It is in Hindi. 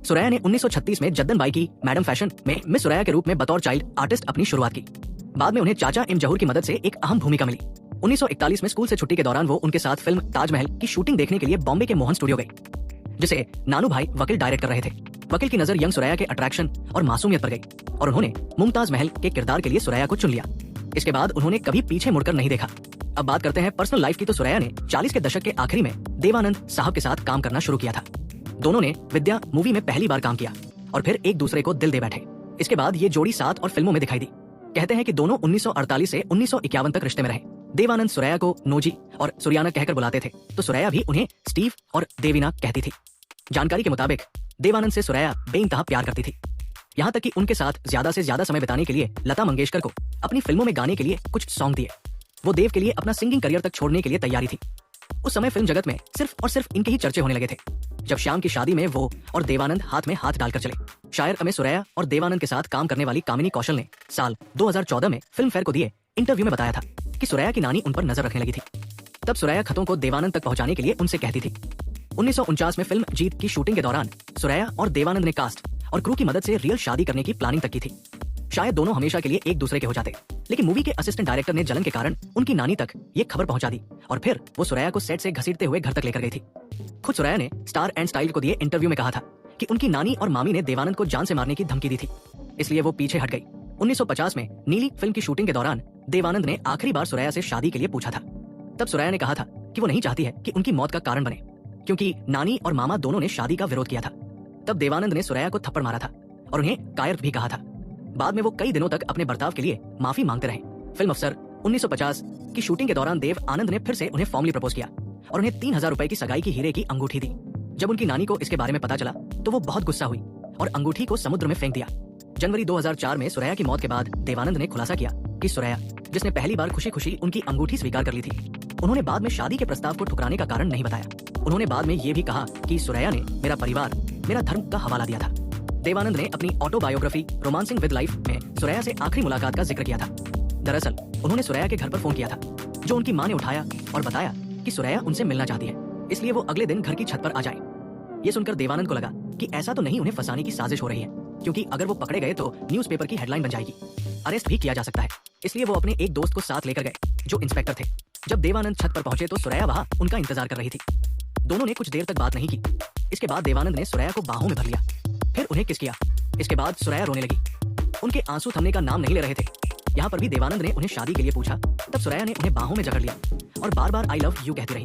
सुरैया ने 1936 में जद्दन बाई की मैडम फैशन में मिस सुरैया के रूप में बतौर चाइल्ड आर्टिस्ट अपनी शुरुआत की। बाद में उन्हें चाचा एम जहूर की मदद से एक अहम भूमिका मिली। 1941 में स्कूल से छुट्टी के दौरान वो उनके साथ फिल्म ताजमहल की शूटिंग देखने के लिए बॉम्बे के मोहन स्टूडियो गई, जिसे नानू भाई वकील डायरेक्ट कर रहे थे। वकील की नजर यंग सुरैया के अट्रैक्शन और मासूमियत पर गई और उन्होंने मुमताज महल के किरदार के लिए सुरैया को चुन लिया। इसके बाद उन्होंने कभी पीछे मुड़कर नहीं देखा। अब बात करते हैं पर्सनल लाइफ की, तो सुरैया ने 40 के दशक के आखिरी में देवानंद साहब के साथ काम करना शुरू किया था। दोनों ने विद्या मूवी में पहली बार काम किया और फिर एक दूसरे को दिल दे बैठे। इसके बाद ये जोड़ी 7 और फिल्मों में दिखाई दी। कहते हैं कि दोनों 1948 से 1951 तक रिश्ते में रहे। देवानंद सुरैया को नोजी और सुरियाना कहकर बुलाते थे, तो सुरैया भी उन्हें स्टीव और देवीना कहती थी। जानकारी के मुताबिक देवानंद से सुरैया बेइंतहा प्यार करती थी, यहाँ तक कि उनके साथ ज्यादा से ज्यादा समय बिताने के लिए लता मंगेशकर को अपनी फिल्मों में गाने के लिए कुछ सॉन्ग दिए। वो देव के लिए अपना सिंगिंग करियर तक छोड़ने के लिए तैयारी थी। उस समय फिल्म जगत में सिर्फ और सिर्फ इनके ही चर्चे होने लगे थे। जब श्याम की शादी में वो और देवानंद हाथ में हाथ डालकर चले। शायर अमे सुरैया और देवानंद के साथ काम करने वाली कामिनी कौशल ने साल 2014 में फिल्म फेयर को दिए इंटरव्यू में बताया था कि सुरैया की नानी उन पर नजर रखने लगी थी। तब सुरैया खतों को देवानंद तक पहुंचाने के लिए उनसे कहती थी। 1949 में फिल्म जीत की शूटिंग के दौरान सुरैया और देवानंद ने कास्ट और क्रू की मदद से रियल शादी करने की प्लानिंग तक की थी। शायद दोनों हमेशा के लिए एक दूसरे के हो जाते, लेकिन मूवी के असिस्टेंट डायरेक्टर ने जलन के कारण उनकी नानी तक ये खबर पहुंचा दी और फिर वो सुरैया को सेट से घसीटते हुए घर तक लेकर गई थी। खुद सुरैया ने स्टार एंड स्टाइल को दिए इंटरव्यू में कहा था कि उनकी नानी और मामी ने देवानंद को जान से मारने की धमकी दी थी, इसलिए वो पीछे हट गई। 1950 में नीली फिल्म की शूटिंग के दौरान देवानंद ने आखिरी बार सुरैया से शादी के लिए पूछा था। तब सुरैया ने कहा था कि वो नहीं चाहती है कि उनकी मौत का कारण बने, क्योंकि नानी और मामा दोनों ने शादी का विरोध किया था। तब देवानंद ने सुरैया को थप्पड़ मारा था और उन्हें कायर भी कहा था। बाद में वो कई दिनों तक अपने बर्ताव के लिए माफी मांगते रहे। फिल्म अफसर 1950 की शूटिंग के दौरान देव आनंद ने फिर से उन्हें फॉर्मली प्रपोज किया और उन्हें 3000 रुपए की सगाई की हीरे की अंगूठी दी। जब उनकी नानी को इसके बारे में पता चला तो वो बहुत गुस्सा हुई और अंगूठी को समुद्र में फेंक दिया। जनवरी 2004 में सुरैया की मौत के बाद देवानंद ने खुलासा किया कि सुरैया, जिसने पहली बार खुशी खुशी उनकी अंगूठी स्वीकार कर ली थी, उन्होंने बाद में शादी के प्रस्ताव को ठुकराने का कारण नहीं बताया। उन्होंने बाद में ये भी कहा कि सुरैया ने मेरा परिवार, मेरा धर्म का हवाला दिया था। देवानंद ने अपनी ऑटोबायोग्राफी रोमांसिंग विद लाइफ में सुरैया से आखिरी मुलाकात का जिक्र किया था। दरअसल उन्होंने सुरैया के घर पर फोन किया था, जो उनकी मां ने उठाया और बताया कि सुरैया उनसे मिलना चाहती है, इसलिए वो अगले दिन घर की छत पर आ जाए। ये सुनकर देवानंद को लगा कि ऐसा तो नहीं उन्हें फंसाने की साजिश हो रही है, क्योंकि अगर वो पकड़े गए तो न्यूज़पेपर की हेडलाइन बन जाएगी, अरेस्ट भी किया जा सकता है। इसलिए वो अपने एक दोस्त को साथ लेकर गए जो इंस्पेक्टर थे। जब देवानंद छत पर पहुंचे तो सुरैया वहां उनका इंतजार कर रही थी। दोनों ने कुछ देर तक बात नहीं की। इसके बाद देवानंद ने सुरैया को बाहों में भर लिया, फिर उन्हें किस किया। इसके बाद सुरैया रोने लगी। उनके आंसू थमने का नाम नहीं ले रहे थे। यहाँ पर भी देवानंद ने उन्हें शादी के लिए पूछा, तब सुरैया ने उन्हें बाहों में जकड़ लिया और बार बार आई लव यू कहती रही।